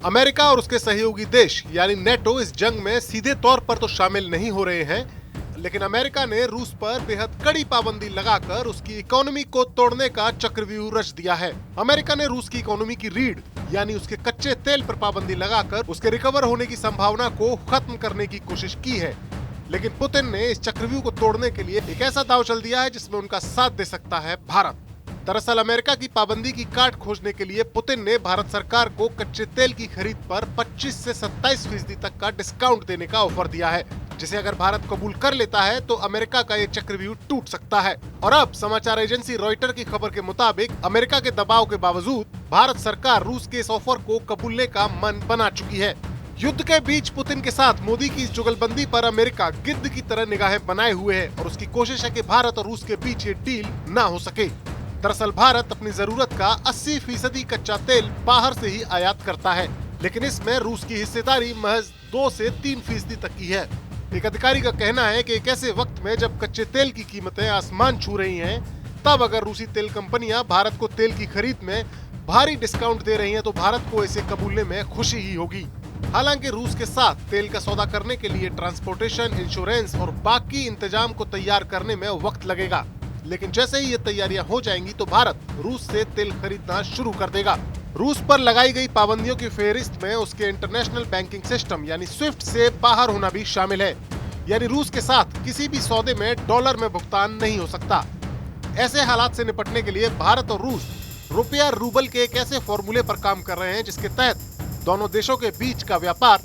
America और उसके सहयोगी देश यानी नेटो इस जंग में सीधे तौर पर तो शामिल नहीं हो रहे हैं, लेकिन अमेरिका ने रूस पर बेहद कड़ी पाबंदी लगाकर उसकी इकोनॉमी को तोड़ने का चक्रव्यूह रच दिया है। अमेरिका ने रूस की इकोनॉमी की रीढ़ यानी उसके कच्चे तेल पर पाबंदी लगाकर उसके रिकवर होने की संभावना को खत्म करने की कोशिश की है। लेकिन पुतिन ने इस चक्रव्यूह को तोड़ने के लिए एक ऐसा दांव चल दिया है जिसमें उनका साथ दे सकता है भारत। दरअसल अमेरिका की पाबंदी की काट खोजने के लिए पुतिन ने भारत सरकार को कच्चे तेल की खरीद पर 25 से 27% तक का डिस्काउंट देने का ऑफर दिया है, जिसे अगर भारत कबूल कर लेता है तो अमेरिका का ये चक्रव्यूह टूट सकता है। और अब समाचार एजेंसी रॉयटर की खबर के मुताबिक अमेरिका के दबाव के बावजूद भारत सरकार रूस के इस ऑफर को कबूलने का मन बना चुकी है। युद्ध के बीच पुतिन के साथ मोदी की इस जुगलबंदी पर अमेरिका गिद्ध की तरह निगाहें बनाए हुए है और उसकी कोशिश है कि भारत और रूस के बीच ये डील ना हो सके। दरअसल भारत अपनी जरूरत का 80% कच्चा तेल बाहर से ही आयात करता है, लेकिन इसमें रूस की हिस्सेदारी महज 2 से 3% तक की है। एक अधिकारी का कहना है कि एक ऐसे वक्त में जब कच्चे तेल की कीमतें आसमान छू रही हैं, तब अगर रूसी तेल कंपनियां भारत को तेल की खरीद में भारी डिस्काउंट दे रही हैं तो भारत को इसे कबूलने में खुशी ही होगी। हालांकि रूस के साथ तेल का सौदा करने के लिए ट्रांसपोर्टेशन, इंश्योरेंस और बाकी इंतजाम को तैयार करने में वक्त लगेगा, लेकिन जैसे ही ये तैयारियां हो जाएंगी तो भारत रूस से तेल खरीदना शुरू कर देगा। रूस पर लगाई गई पाबंदियों की फेहरिस्त में उसके इंटरनेशनल बैंकिंग सिस्टम यानी स्विफ्ट से बाहर होना भी शामिल है, यानी रूस के साथ किसी भी सौदे में डॉलर में भुगतान नहीं हो सकता। ऐसे हालात से निपटने के लिए भारत और रूस रुपया रूबल के एक ऐसे फॉर्मूले पर काम कर रहे हैं जिसके तहत दोनों देशों के बीच का व्यापार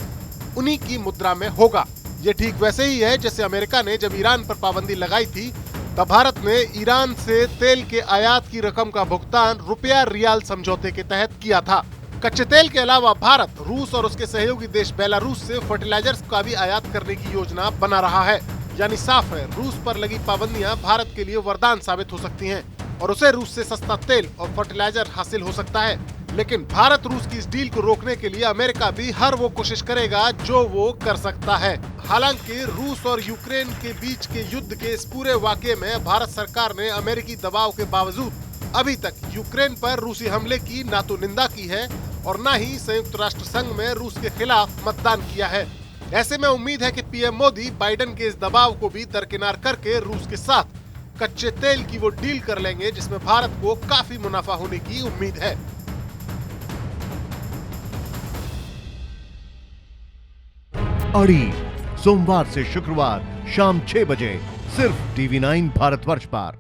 उन्हीं की मुद्रा में होगा। ये ठीक वैसे ही है जैसे अमेरिका ने जब ईरान पर पाबंदी लगाई थी, तब भारत ने ईरान से तेल के आयात की रकम का भुगतान रुपया रियाल समझौते के तहत किया था। कच्चे तेल के अलावा भारत रूस और उसके सहयोगी देश बेलारूस से फर्टिलाइजर्स का भी आयात करने की योजना बना रहा है। यानी साफ है, रूस पर लगी पाबंदियां भारत के लिए वरदान साबित हो सकती हैं और उसे रूस से सस्ता तेल और फर्टिलाइजर हासिल हो सकता है। लेकिन भारत रूस की इस डील को रोकने के लिए अमेरिका भी हर वो कोशिश करेगा जो वो कर सकता है। हालांकि रूस और यूक्रेन के बीच के युद्ध के इस पूरे वाकये में भारत सरकार ने अमेरिकी दबाव के बावजूद अभी तक यूक्रेन पर रूसी हमले की ना तो निंदा की है और न ही संयुक्त राष्ट्र संघ में रूस के खिलाफ मतदान किया है। ऐसे में उम्मीद है कि पीएम मोदी बाइडेन के इस दबाव को भी दरकिनार करके रूस के साथ कच्चे तेल की वो डील कर लेंगे जिसमें भारत को काफी मुनाफा होने की उम्मीद है। अड़ी सोमवार से शुक्रवार शाम 6 बजे सिर्फ TV9 भारतवर्ष पर।